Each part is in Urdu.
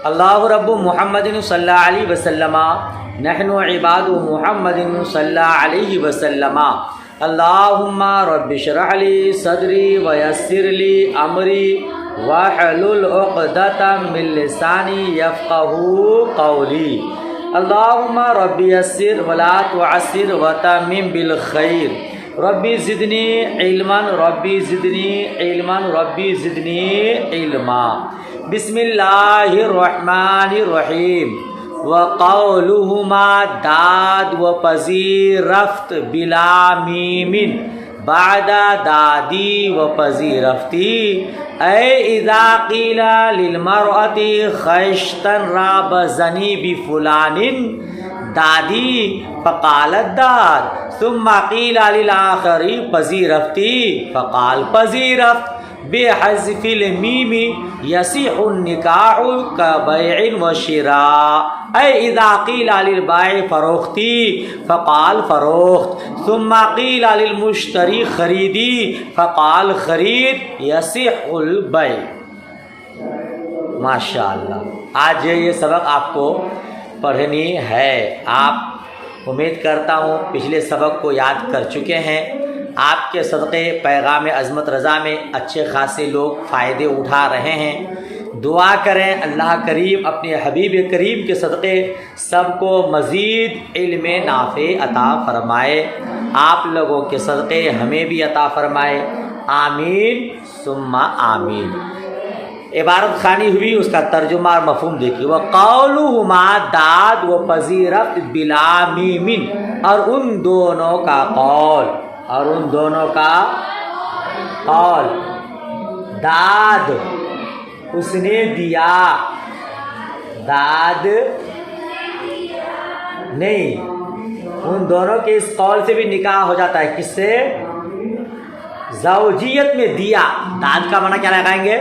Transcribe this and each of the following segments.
اللہ رب محمد صلی اللہ علیہ وسلم نحن عباد محمد صلی اللہ علیہ وسلم اللہم رب اشرح لی صدری ویسر لی امری واحلل عقدۃ من لسانی یفقہوا قولی اللہم رب یسر ولا تعسر وتمم بالخیر ربی زدنی علما ربی زدنی علما ربی زدنی علما بسم اللہ الرحمن الرحیم وقولهما داد و پذیرفت بلا میم بعد دادی و پذیرفتی اے اذا قیل للمرأة خشتن راب زنی بفلان دادی فقالت داد ثم قیل للآخر پذیرفتی فقال پذیرفت بحذف المیم یصح النکاح کبیع و شراء اے اذا قیل للبائع فروختی فقال فروخت ثم قیل للمشتری خریدی فقال خرید یصح البیع۔ ماشاءاللہ آج یہ سبق آپ کو پڑھنی ہے۔ آپ امید کرتا ہوں پچھلے سبق کو یاد کر چکے ہیں۔ آپ کے صدقے پیغام عظمت رضا میں اچھے خاصے لوگ فائدے اٹھا رہے ہیں۔ دعا کریں اللہ کریم اپنے حبیب کریم کے صدقے سب کو مزید علم نافع عطا فرمائے، آپ لوگوں کے صدقے ہمیں بھی عطا فرمائے، آمین ثم آمین۔ عبارت خوانی ہوئی، اس کا ترجمہ اور مفہوم دیکھیے۔ وَقَوْلُهُمَا داد و پذیرفت بلا میم، اور ان دونوں کا قول، اور ان دونوں کا قول، داد اس نے دیا، داد نہیں، ان دونوں کے اس قول سے بھی نکاح ہو جاتا ہے۔ کس سے؟ زوجیت میں دیا، داد کا معنی کیا لگائیں گے؟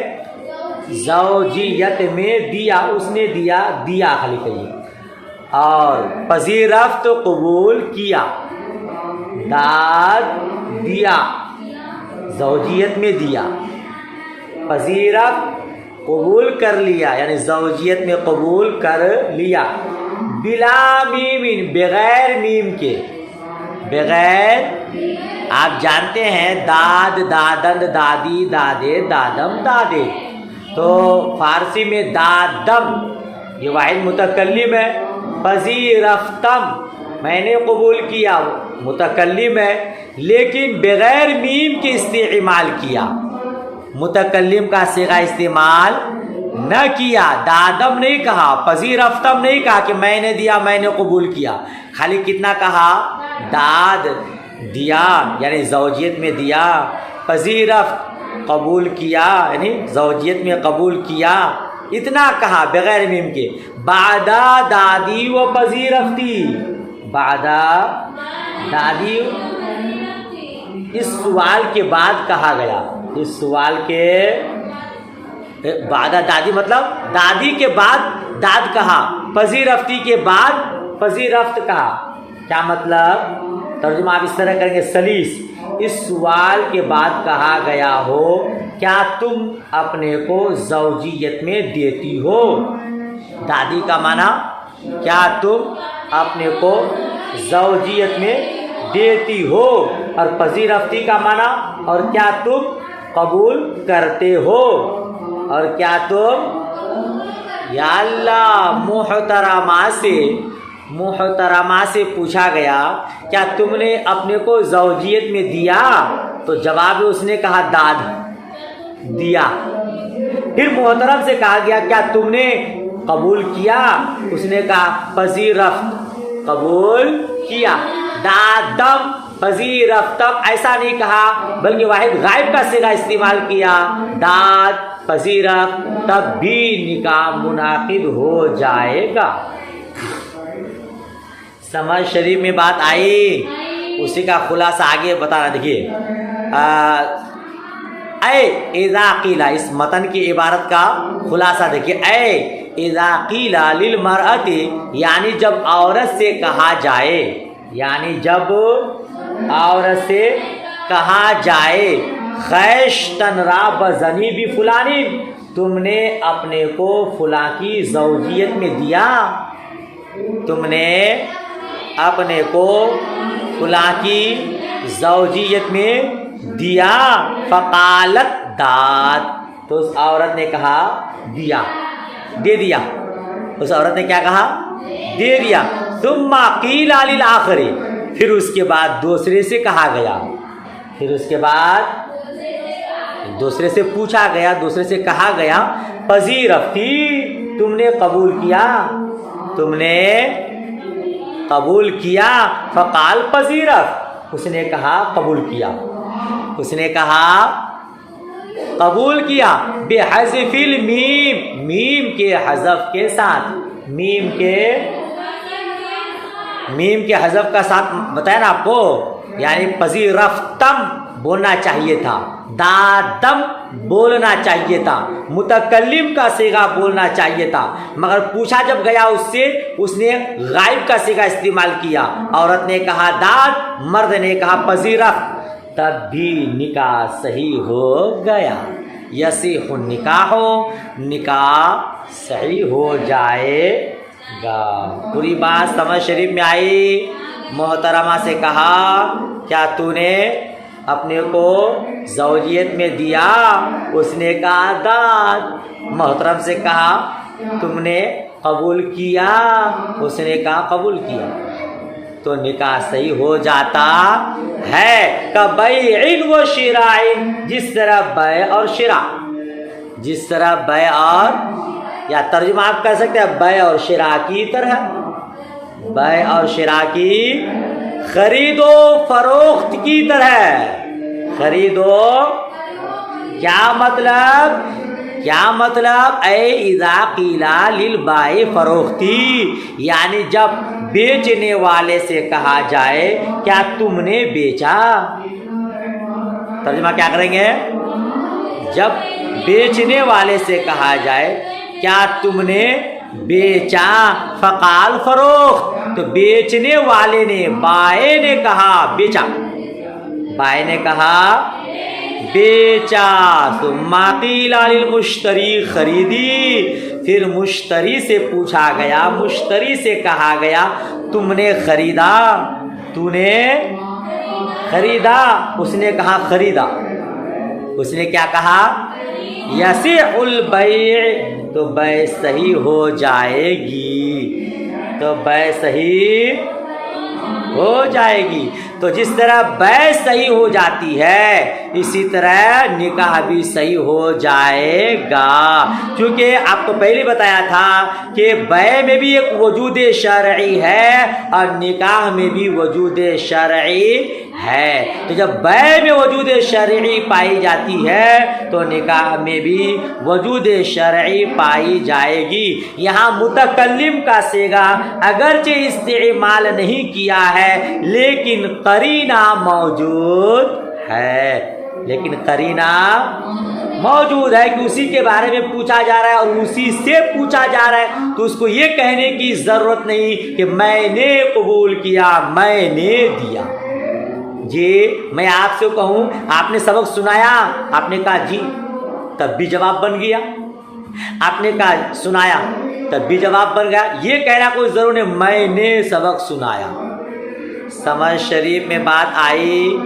زوجیت میں دیا، اس نے دیا، دیا خالی کہیے، اور پذیرفت قبول کیا، داد دیا، زوجیت میں دیا، پذیرفت قبول کر لیا، یعنی زوجیت میں قبول کر لیا، بلا میم، بغیر میم کے، بغیر، آپ جانتے ہیں داد، دادند، دادی، دادے، دادم، دادے، تو فارسی میں دادم یہ واحد متکلم ہے، پذیرفتم میں نے قبول کیا متکلم ہے، لیکن بغیر میم کے استعمال کیا، متکلم کا صیغہ استعمال نہ کیا، دادم نہیں کہا، پذیرفتم نہیں کہا کہ میں نے دیا، میں نے قبول کیا، خالی کتنا کہا؟ داد دیا یعنی زوجیت میں دیا، پذیرفت قبول کیا یعنی زوجیت میں قبول کیا، اتنا کہا بغیر میم کے۔ بعدا دادی و پذیرفتی، بعدا دادی اس سوال کے بعد کہا گیا، اس سوال کے بعد دادی مطلب دادی کے بعد داد کہا، پذیرفتی کے بعد پذیرفت کہا، کیا مطلب؟ ترجمہ آپ اس طرح کریں گے سلیس، اس سوال کے بعد کہا گیا ہو کیا تم اپنے کو زوجیت میں دیتی ہو؟ دادی کا معنی کیا تم اپنے کو زوجیت میں دیتی ہو، اور پذیرفتی کا معنی اور کیا تم قبول کرتے ہو، اور کیا تم، یا اللہ محترمہ سے پوچھا گیا کیا تم نے اپنے کو زوجیت میں دیا، تو جواب میں اس نے کہا داد دیا۔ پھر محترم سے کہا گیا کیا تم نے قبول کیا، اس نے کہا پذیرفت قبول کیا۔ دادم پذیرفتم ایسا نہیں کہا بلکہ واحد غائب کا صیغہ استعمال کیا، داد پذیرفت، تب بھی نکاح منعقد ہو جائے گا۔ سمجھ شریف میں بات آئی؟ اسی کا خلاصہ آگے بتانا دیکھیے۔ اے اذا قیل، اس متن کی عبارت کا خلاصہ دیکھیے، اے اذا قیل للمرأة، یعنی جب عورت سے کہا جائے، یعنی جب عورت سے کہا جائے خیش تن را بزنی بھی فلانی، تم نے اپنے کو فلاں کی زوجیت میں دیا، تم نے اپنے کو فلاں کی زوجیت میں دیا، فقالت داد، تو اس عورت نے کہا دیا، دے دیا، اس عورت نے کیا کہا؟ دے دیا۔ ثم قیل للآخر، پھر اس کے بعد دوسرے سے کہا گیا، پھر اس کے بعد دوسرے سے پوچھا گیا، دوسرے سے کہا گیا پذیرفتی، تم نے قبول کیا، تم نے قبول کیا، فقال پذیرف، اس نے کہا قبول کیا، اس نے کہا قبول کیا، بحذف المیم، میم کے حذف کے ساتھ، میم کے حذف کا ساتھ بتایا نا آپ کو، یعنی پذیرفتم بولنا چاہیے تھا، دادم بولنا چاہیے تھا، متکلم کا صیغہ بولنا چاہیے تھا، مگر پوچھا جب گیا اس سے، اس نے غائب کا صیغہ استعمال کیا، عورت نے کہا داد، مرد نے کہا پذیرفت، تب بھی نکاح صحیح ہو گیا، یصح النکاح، نکاح صحیح ہو جائے گا۔ پوری بات سمجھ شریف میں آئی؟ محترمہ سے کہا کیا تو نے اپنے کو زوجیت میں دیا؟ اس نے کہا داد۔ محترم سے کہا تم نے قبول کیا؟ اس نے کہا قبول کیا، تو نکاح صحیح ہو جاتا ہے۔ کبیع و شراء، جس طرح بیع اور شراء، جس طرح بیع اور، یا ترجمہ آپ کہہ سکتے ہیں بیع اور شراء کی طرح، بیع اور شراء کی، خرید و فروخت کی طرح، خرید و، کیا مطلب؟ کیا مطلب؟ اے اذا قیل للبائع فروختی، یعنی جب بیچنے والے سے کہا جائے کیا تم نے بیچا؟ ترجمہ کیا کریں گے؟ جب بیچنے والے سے کہا جائے کیا تم نے بیچا؟ فقال فروخت، تو بیچنے والے نے، بائع نے کہا بیچا، بائع نے کہا بیچا۔ ثم قیل للمشتری، خریدی، پھر مشتری سے پوچھا گیا، مشتری سے کہا گیا تم نے خریدا، تو نے خریدا؟ اس نے کہا خریدا، اس نے کیا کہا؟ یصح البیع، تو بیع صحیح ہو جائے گی، تو بیع صحیح ہو جائے گی۔ تو جس طرح بیع صحیح ہو جاتی ہے اسی طرح نکاح بھی صحیح ہو جائے گا، کیونکہ آپ کو پہلے بتایا تھا کہ بیع میں بھی ایک وجود شرعی ہے اور نکاح میں بھی وجود شرعی ہے، تو جب بیع میں وجود شرعی پائی جاتی ہے تو نکاح میں بھی وجود شرعی پائی جائے گی۔ یہاں متکلم کا صیغہ اگرچہ استعمال نہیں کیا ہے لیکن قرینہ موجود ہے، لیکن قرینہ موجود ہے کہ اسی کے بارے میں پوچھا جا رہا ہے اور اسی سے پوچھا جا رہا ہے، تو اس کو یہ کہنے کی ضرورت نہیں کہ میں نے قبول کیا، میں نے دیا۔ جی میں آپ سے کہوں آپ نے سبق سنایا، آپ نے کہا جی، تب بھی جواب بن گیا، آپ نے کہا سنایا، تب بھی جواب بن گیا، یہ کہنا کوئی ضرور نہیں میں نے سبق سنایا۔ سمجھ شریف میں بات آئی؟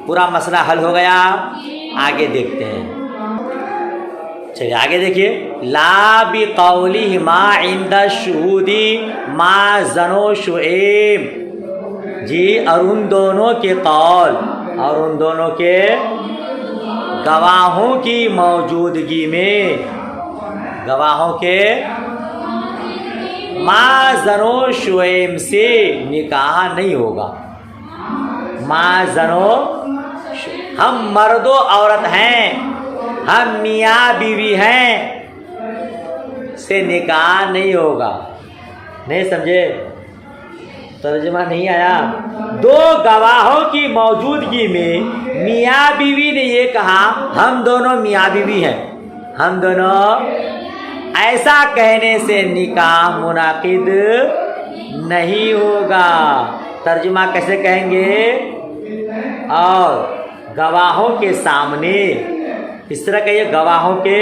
پورا مسئلہ حل ہو گیا؟ آگے دیکھتے ہیں، چلیے آگے دیکھیے۔ لا بقولہما عند الشہود ما زنوا شعیب، جی اور ان دونوں کے قول اور ان دونوں کے گواہوں کی موجودگی میں، گواہوں کے، ما زنوا شعیب سے نکاح نہیں ہوگا، ما زنوا، ہم مرد و عورت ہیں، ہم میاں بیوی ہیں، سے نکاح نہیں ہوگا۔ نہیں سمجھے؟ ترجمہ نہیں آیا؟ دو گواہوں کی موجودگی میں میاں بیوی نے یہ کہا ہم دونوں میاں بیوی ہیں، ہم دونوں، ایسا کہنے سے نکاح منعقد نہیں ہوگا۔ ترجمہ کیسے کہیں گے؟ اور گواہوں کے سامنے، اس طرح کہیے گواہوں کے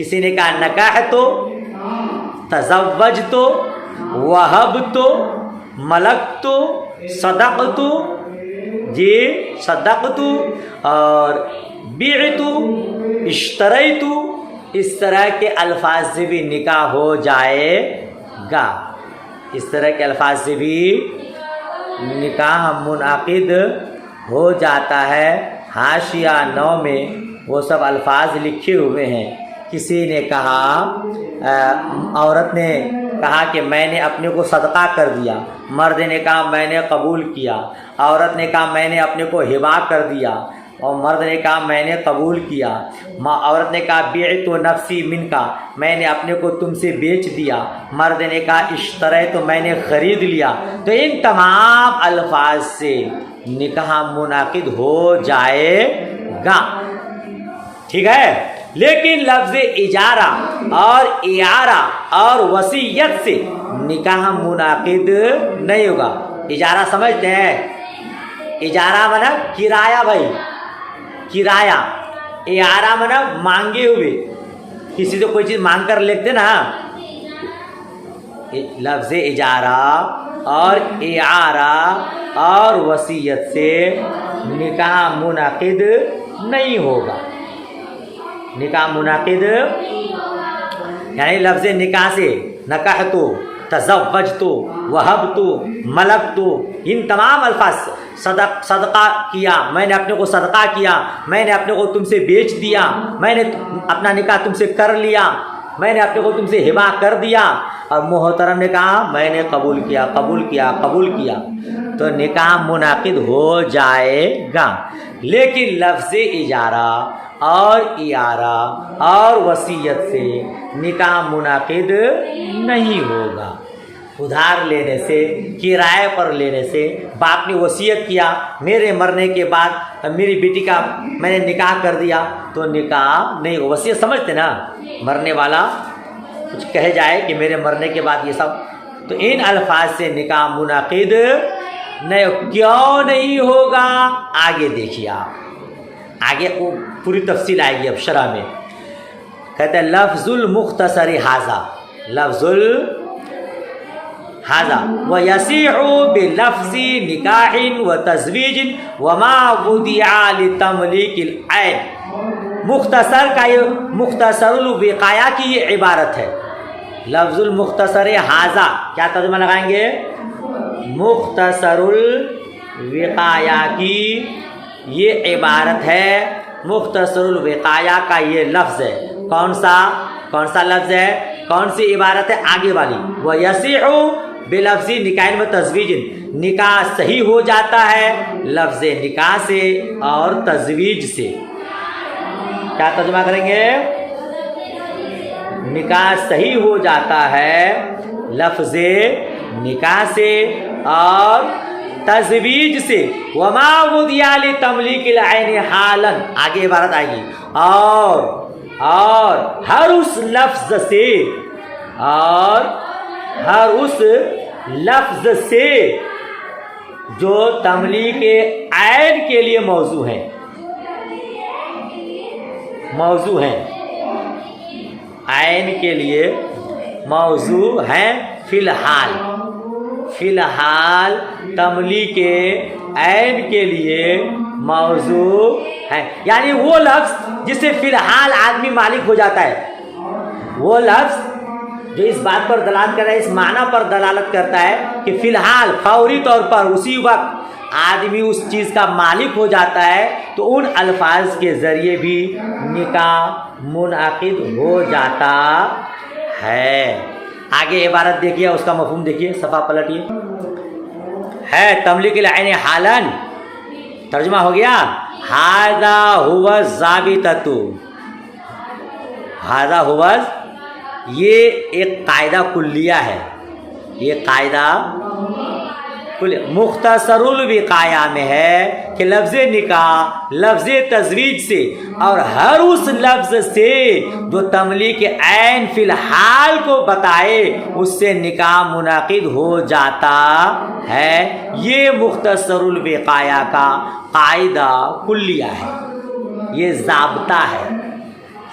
کسی نے کہا نکاحتو، تزوجتو، وہبتو، ملکتو، صدقتو، جی صدقتو، اور بیعتو، اشتریتو، اس طرح کے الفاظ سے بھی نکاح ہو جائے گا، اس طرح کے الفاظ سے بھی نکاح منعقد ہو جاتا ہے۔ حاشیہ 9 میں وہ سب الفاظ لکھے ہوئے ہیں۔ کسی نے کہا عورت نے کہا کہ میں نے اپنے کو صدقہ کر دیا، مرد نے کہا میں نے قبول کیا، عورت نے کہا میں نے اپنے کو ہبہ کر دیا، اور مرد نے کہا میں نے قبول کیا۔ عورت نے کہا بیعت نفسی منکا، میں نے اپنے کو تم سے بیچ دیا، مرد نے کہا اشتریت، تو میں نے خرید لیا۔ تو ان تمام الفاظ سے نکاح منعقد ہو جائے گا، ٹھیک ہے۔ لیکن لفظ اجارہ اور اعارہ اور وصیت سے نکاح منعقد نہیں ہوگا۔ اجارہ سمجھتے ہیں؟ اجارہ مطلب کرایہ، بھائی کرایہ۔ اعارہ مطلب مانگے ہوئے، کسی سے کوئی چیز مانگ کر لیتے نا۔ لفظ اجارہ اور اعارہ اور وصیت سے نکاح منعقد نہیں ہوگا، نکاح منعقد یعنی لفظ نکاح سے نکحتو، تزوجتو، وہبتو، ملکتو، ان تمام الفاظ، صدقہ کیا، میں نے اپنے کو صدقہ کیا، میں نے اپنے کو تم سے بیچ دیا، میں نے اپنا نکاح تم سے کر لیا، میں نے اپنے کو تم سے ہبہ کر دیا، اور محترم نے کہا میں نے قبول کیا، قبول کیا، قبول کیا، تو نکاح منعقد ہو جائے گا۔ لیکن لفظ اجارہ اور اعارہ اور وصیت سے نکاح منعقد نہیں ہوگا۔ ادھار لینے سے، کرائے پر لینے سے، باپ نے وصیت کیا میرے مرنے کے بعد میری بیٹی کا میں نے نکاح کر دیا، تو نکاح نہیں ہوگا۔ وصیت سمجھتے نا، مرنے والا کچھ کہہ جائے کہ میرے مرنے کے بعد یہ سب، تو ان الفاظ سے نکاح منعقد نہیں۔ کیوں نہیں ہوگا؟ آگے دیکھیے آپ، آگے پوری تفصیل آئے گی اب شرح میں۔ کہتے ہیں لفظ المختصر ھذا، لفظ ھذا ویصیح بلفظ نکاح وتزویج وما وضع لتملیک العین۔ مختصر کا یہ مختصر الوقایہ کی یہ عبارت ہے۔ لفظ المختصر ھذا کیا ترجمہ لگائیں گے؟ مختصر الوقایہ کی یہ عبارت ہے، مختصر الوقایہ کا یہ لفظ ہے۔ کون سا لفظ ہے؟ کون سی عبارت ہے؟ آگے والی، وَيَصِحُ بِلَفْظِ نِكَاحٍ وَتَزْوِيجٍ، نکاح صحیح ہو جاتا ہے لفظ نکاح سے اور تزویج سے۔ کیا ترجمہ کریں گے؟ نکاح صحیح ہو جاتا ہے لفظ نکاح سے اور تزویج سے۔ وما وضع لتملیک العین حالا، آگے عبارت آئے گی، اور ہر اس لفظ سے، اور ہر اس لفظ سے جو تملیک عین کے لیے موضوع ہے، موضوع ہے، عین کے لیے موضوع ہے۔ فی الحال تملیک عین کے لیے موضوع ہے، یعنی وہ لفظ جس سے فی الحال آدمی مالک ہو جاتا ہے، وہ لفظ جو اس بات پر دلالت کرتا ہے، اس معنی پر دلالت کرتا ہے کہ فی الحال فوری طور پر اسی وقت آدمی اس چیز کا مالک ہو جاتا ہے، تو ان الفاظ کے ذریعے بھی نکاح منعقد ہو جاتا ہے۔ آگے عبارت دیکھیے، اس کا مفہوم دیکھیے، صفحہ پلٹیے۔ ہے تملیک العین حالا، ترجمہ ہو گیا ھذا ھو الضابطۃ، ھذا ھو، یہ ایک قاعدہ کلیہ ہے، یہ قاعدہ مختصر الوقایہ میں ہے کہ لفظ نکاح لفظ تزویج سے اور ہر اس لفظ سے جو تملیک عین فی الحال کو بتائے اس سے نکاح منعقد ہو جاتا ہے۔ یہ مختصر الوقایہ کا قاعدہ کلیہ ہے، یہ ضابطہ ہے،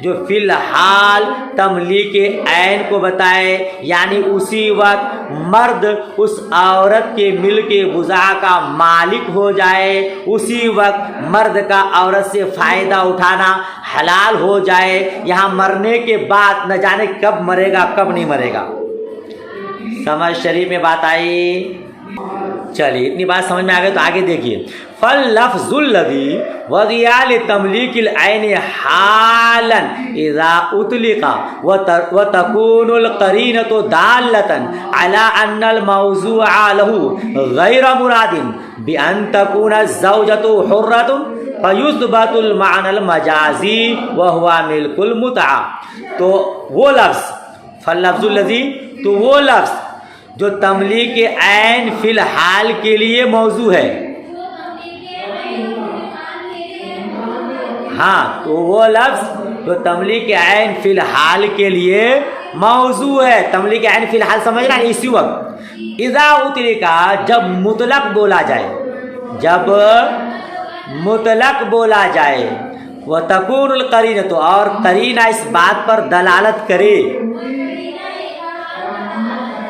جو فی الحال تملیک عین کو بتائے، یعنی اسی وقت مرد اس عورت کے ملک بضاع کا مالک ہو جائے، اسی وقت مرد کا عورت سے فائدہ اٹھانا حلال ہو جائے، یہاں مرنے کے بعد نہ جانے کب مرے گا کب نہیں مرے گا۔ سمجھ شریف میں بات آئی؟ چلیے اتنی بات سمجھ میں آ گئی تو آگے دیکھیے، فاللفظ الذی وضع لتملیک العین حالا اذا اطلق وتكون القرینۃ دالۃ علی ان الموضوع له غیر مراد بان تكون الزوجۃ حرۃ فیثبت المعنى المجازی وهو ملک المتعہ۔ تو وہ لفظ فاللفظ الذی، تو وہ لفظ جو تملیک عین فی الحال کے لیے موضوع ہے، ہاں تو وہ لفظ جو تملیک عین فی الحال کے لیے موضوع ہے، تملیک عین فی الحال سمجھنا اسی وقت، اذا اطلقا جب مطلق بولا جائے، جب مطلق بولا جائے، وتکون القرینۃ اور قرینہ اس بات پر دلالت کرے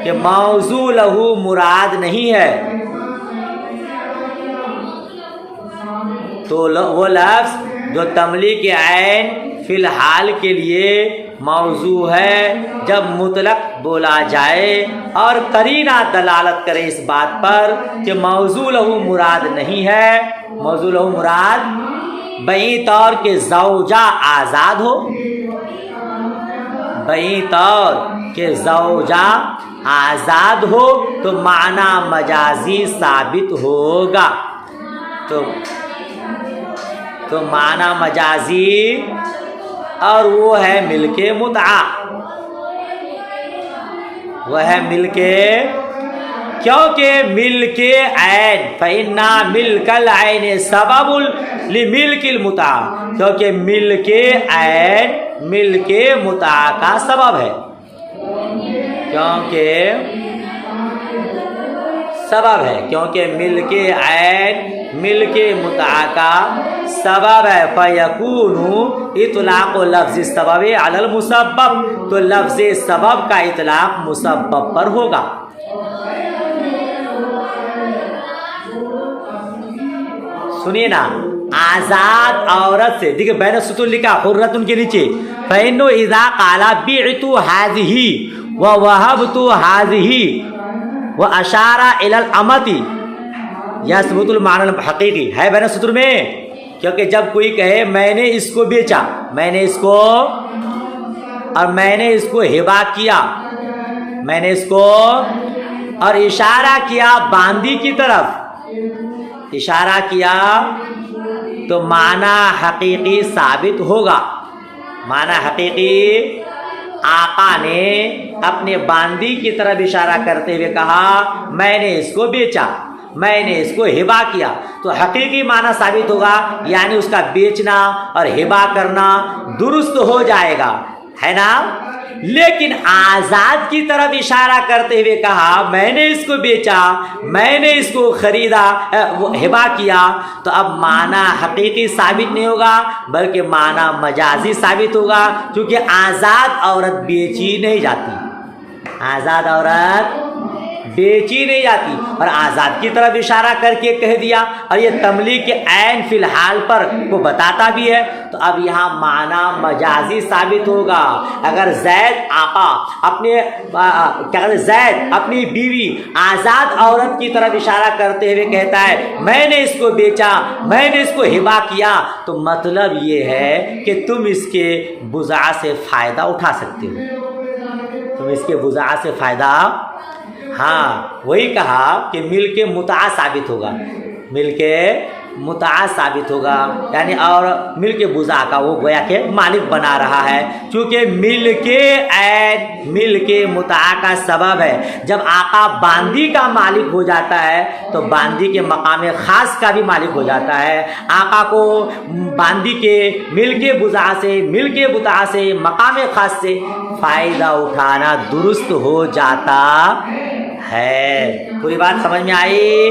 کہ موضوع لہو مراد نہیں ہے، تو وہ لفظ جو تملیک عین فی الحال کے لیے موضوع ہے جب مطلق بولا جائے اور قرینہ دلالت کرے اس بات پر کہ موضوع لہو مراد نہیں ہے، موضوع لہو مراد بئی طور کے زوجہ آزاد ہو، بئی طور کے زوجہ آزاد ہو تو معنی مجازی ثابت ہوگا، تو معنی مجازی اور وہ ہے ملک متعہ، وہ ہے ملک، کیونکہ ملک عین فإن ملک العین سبب لملک المتعہ، کیونکہ ملک عین ملک متعہ کا سبب ہے، کیونکہ سبب ہے، کیونکہ ملک عین ملک متعہ کا سبب ہے، فَيَكُونُ اطلاق لفظ السبب علی المسبب، تو لفظ سبب کا اطلاق مسبب پر ہوگا۔ سنیے نا، آزاد عورت سے دیکھیں بین السطور لکھا حرۃ کے نیچے، فَإِنُّ إِذَا قَالَ بِعْتُ هَذِهِ وَوَهَبْتُ هَذِهِ وَأَشَارَ إِلَى الْأَمَةِ یثبت المعنی الحقیقی ہے بین السطور میں، کیونکہ جب کوئی کہے میں نے اس کو بیچا، میں نے اس کو، اور میں نے اس کو ہبہ کیا، میں نے اس کو، اور اشارہ کیا باندی کی طرف، اشارہ کیا تو معنی حقیقی ثابت ہوگا، معنی حقیقی، آقا نے اپنے باندی کی طرف اشارہ کرتے ہوئے کہا میں نے اس کو بیچا، میں نے اس کو ہبہ کیا، تو حقیقی معنی ثابت ہوگا، یعنی اس کا بیچنا اور ہبہ کرنا درست ہو جائے گا، ہے نا۔ لیکن آزاد کی طرف اشارہ کرتے ہوئے کہا میں نے اس کو بیچا، میں نے اس کو خریدا، ہبہ کیا، تو اب معنی حقیقی ثابت نہیں ہوگا بلکہ معنی مجازی ثابت ہوگا، کیونکہ آزاد عورت بیچی نہیں جاتی، آزاد عورت بیچی نہیں جاتی، اور آزاد کی طرف اشارہ کر کے کہہ دیا، اور یہ تملیک عین فی الحال پر کو بتاتا بھی ہے، تو اب یہاں معنی مجازی ثابت ہوگا۔ اگر زید آقا اپنے کیا کہتے زید اپنی بیوی آزاد عورت کی طرف اشارہ کرتے ہوئے کہتا ہے میں نے اس کو بیچا، میں نے اس کو ہبہ کیا، تو مطلب یہ ہے کہ تم اس کے بضاع سے فائدہ اٹھا سکتے ہو، تم اس کے بضاع سے فائدہ، ہاں وہی کہا کہ ملک متعہ ثابت ہوگا، ملک متعہ ثابت ہوگا، یعنی اور ملک بضاع کا وہ گویا کہ مالک بنا رہا ہے، چونکہ ملک عین ملک متعہ کا سبب ہے۔ جب آقا باندی کا مالک ہو جاتا ہے تو باندی کے مقام خاص کا بھی مالک ہو جاتا ہے، آقا کو باندی کے ملک بضاع سے، ملک متعہ سے، مقام خاص سے فائدہ اٹھانا درست ہو جاتا ہے۔ پوری بات سمجھ میں آئی؟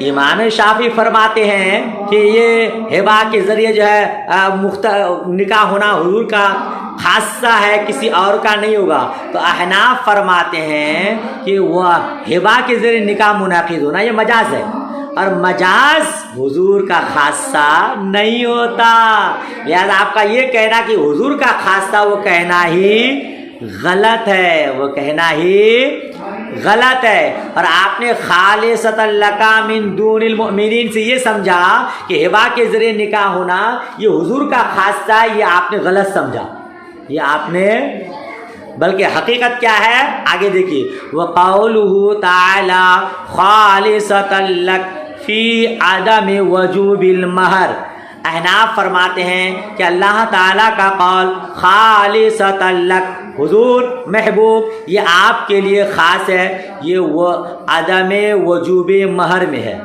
امام شافعی فرماتے ہیں کہ یہ ہبا کے ذریعے جو ہے نکاح ہونا حضور کا خاصہ ہے، کسی اور کا نہیں ہوگا۔ تو احناف فرماتے ہیں کہ وہ ہبا کے ذریعے نکاح منعقد ہونا یہ مجاز ہے، اور مجاز حضور کا خاصہ نہیں ہوتا، لہذا آپ کا یہ کہنا کہ حضور کا خاصہ وہ کہنا ہی غلط ہے، وہ کہنا ہی غلط ہے۔ اور آپ نے خالصۃ لک من دون المؤمنین سے یہ سمجھا کہ ہبا کے ذریعے نکاح ہونا یہ حضور کا خاصہ ہے، یہ آپ نے غلط سمجھا، یہ آپ نے، بلکہ حقیقت کیا ہے آگے دیکھیے، وَقَوْلُهُ تَعَالَى خَالِصَةً لَكَ فِي عَدَمِ وُجُوبِ الْمَهْرِ۔ احناف فرماتے ہیں کہ اللہ تعالیٰ کا قول خالصۃ لک، حضور محبوب یہ آپ کے لیے خاص ہے، یہ وہ عدم وجوب مہر میں ہے،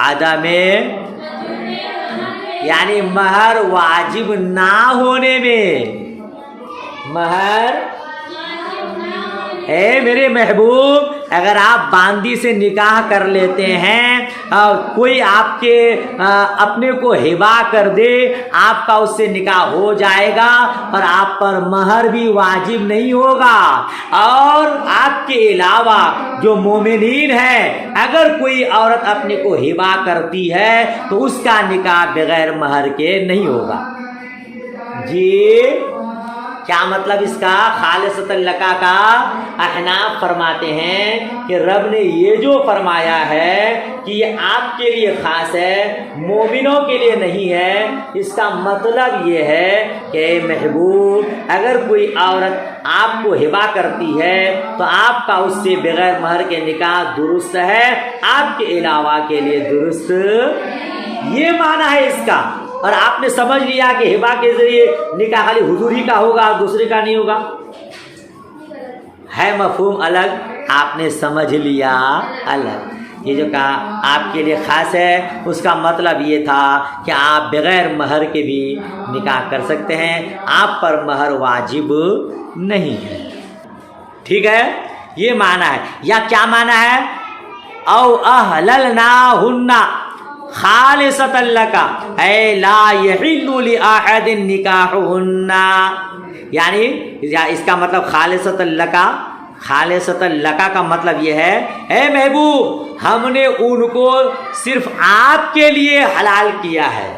عدم یعنی مہر واجب نہ ہونے میں، مہر اے میرے محبوب اگر آپ باندی سے نکاح کر لیتے ہیں، کوئی آپ کے اپنے کو ہبا کر دے، آپ کا اس سے نکاح ہو جائے گا اور آپ پر مہر بھی واجب نہیں ہوگا، اور آپ کے علاوہ جو مومنین ہیں اگر کوئی عورت اپنے کو ہبا کرتی ہے تو اس کا نکاح بغیر مہر کے نہیں ہوگا۔ جی کیا مطلب اس کا؟ خالصۃ لک کا احناف فرماتے ہیں کہ رب نے یہ جو فرمایا ہے کہ یہ آپ کے لیے خاص ہے، مومنوں کے لیے نہیں ہے، اس کا مطلب یہ ہے کہ محبوب اگر کوئی عورت آپ کو ہبا کرتی ہے تو آپ کا اس سے بغیر مہر کے نکاح درست ہے، آپ کے علاوہ کے لیے درست، یہ معنی ہے اس کا۔ اور آپ نے سمجھ لیا کہ ہبا کے ذریعے نکاح خالی حضور ہی کا ہوگا، دوسرے کا نہیں ہوگا، ہے مفہوم الگ، آپ نے سمجھ لیا الگ۔ یہ جو کہا آپ کے لیے خاص ہے اس کا مطلب یہ تھا کہ آپ بغیر مہر کے بھی نکاح کر سکتے ہیں، آپ پر مہر واجب نہیں ہے، ٹھیک ہے، یہ معنی ہے۔ یا کیا معنی ہے؟ او احللناہن خالصۃ لک اے لا یحل لأحد نکاحہن، یعنی اس کا مطلب خالصۃ لک، خالصۃ لک کا مطلب یہ ہے اے محبوب ہم نے ان کو صرف آپ کے لیے حلال کیا ہے،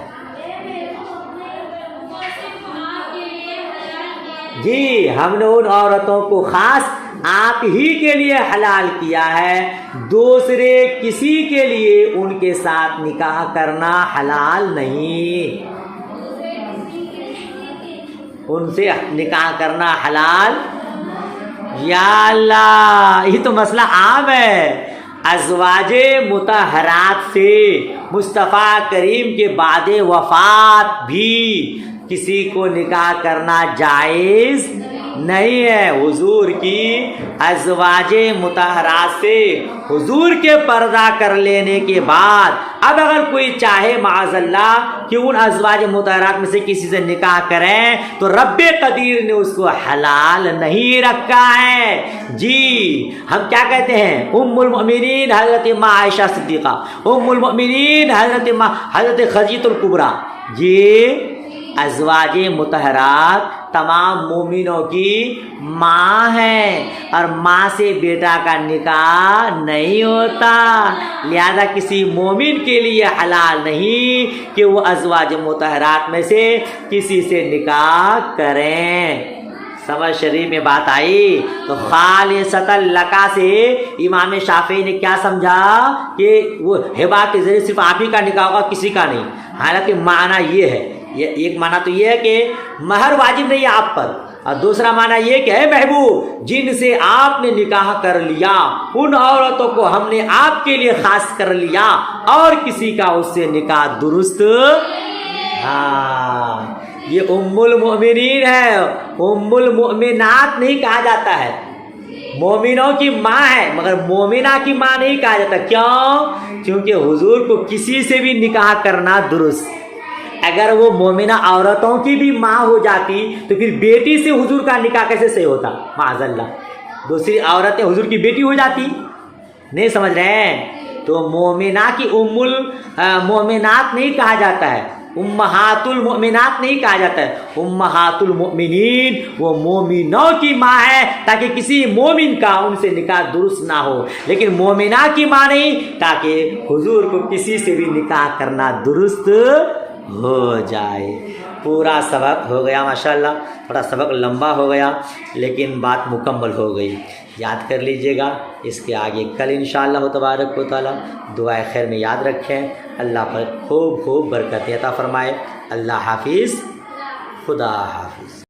جی ہم نے ان عورتوں کو خاص آپ ہی کے لیے حلال کیا ہے، دوسرے کسی کے لیے ان کے ساتھ نکاح کرنا حلال نہیں، ان سے نکاح کرنا حلال، یا اللہ یہ تو مسئلہ عام ہے، ازواج مطہرات سے مصطفیٰ کریم کے بعد وفات بھی کسی کو نکاح کرنا جائز نہیں ہے۔ حضور کی ازواج مطہرات سے حضور کے پردہ کر لینے کے بعد اب اگر کوئی چاہے معاذ اللہ کہ ان ازواج مطہرات میں سے کسی سے نکاح کریں تو رب قدیر نے اس کو حلال نہیں رکھا ہے۔ جی ہم کیا کہتے ہیں؟ ام المؤمنین حضرت ماں عائشہ صدیقہ، ام المؤمنین حضرت خدیجہ الکبریٰ، جی ازواج مطہرات تمام مومنوں کی ماں ہے، اور ماں سے بیٹا کا نکاح نہیں ہوتا، لہذا کسی مومن کے لیے حلال نہیں کہ وہ ازواج مطہرات میں سے کسی سے نکاح کریں۔ سمجھ شریف میں بات آئی؟ تو خالصۃ لک سے امام شافعی نے کیا سمجھا کہ وہ ہبا کے ذریعے صرف آپ ہی کا نکاح ہوگا، کسی کا نہیں، حالانکہ معنی یہ ہے، ایک معنی تو یہ ہے کہ مہر واجب نہیں ہے آپ پر، اور دوسرا معنی یہ کہ اے محبوب جن سے آپ نے نکاح کر لیا ان عورتوں کو ہم نے آپ کے لیے خاص کر لیا اور کسی کا اس سے نکاح درست، ہاں یہ ام المؤمنین ہے، ام المؤمنات نہیں کہا جاتا ہے، مومنوں کی ماں ہے مگر مومنہ کی ماں نہیں کہا جاتا، کیوں؟ کیونکہ حضور کو کسی سے بھی نکاح کرنا درست، اگر وہ مومنہ عورتوں کی بھی ماں ہو جاتی تو پھر بیٹی سے حضور کا نکاح کیسے صحیح ہوتا؟ معاذ اللہ دوسری عورتیں حضور کی بیٹی ہو جاتی، نہیں سمجھ رہے ہیں؟ تو مومنہ کی مومنات نہیں کہا جاتا ہے، امہات المؤمنات نہیں کہا جاتا ہے، امہات المؤمنین وہ مومنوں کی ماں ہے، تاکہ کسی مومن کا ان سے نکاح درست نہ ہو، لیکن مومنہ کی ماں نہیں، تاکہ حضور کو کسی سے بھی نکاح کرنا درست ہو جائے۔ پورا سبق ہو گیا ماشاءاللہ، تھوڑا سبق لمبا ہو گیا لیکن بات مکمل ہو گئی، یاد کر لیجئے گا۔ اس کے آگے کل انشاءاللہ تبارک و تعالی دعائے خیر میں یاد رکھیں، اللہ پر خوب خوب برکت عطا فرمائے۔ اللہ حافظ، خدا حافظ۔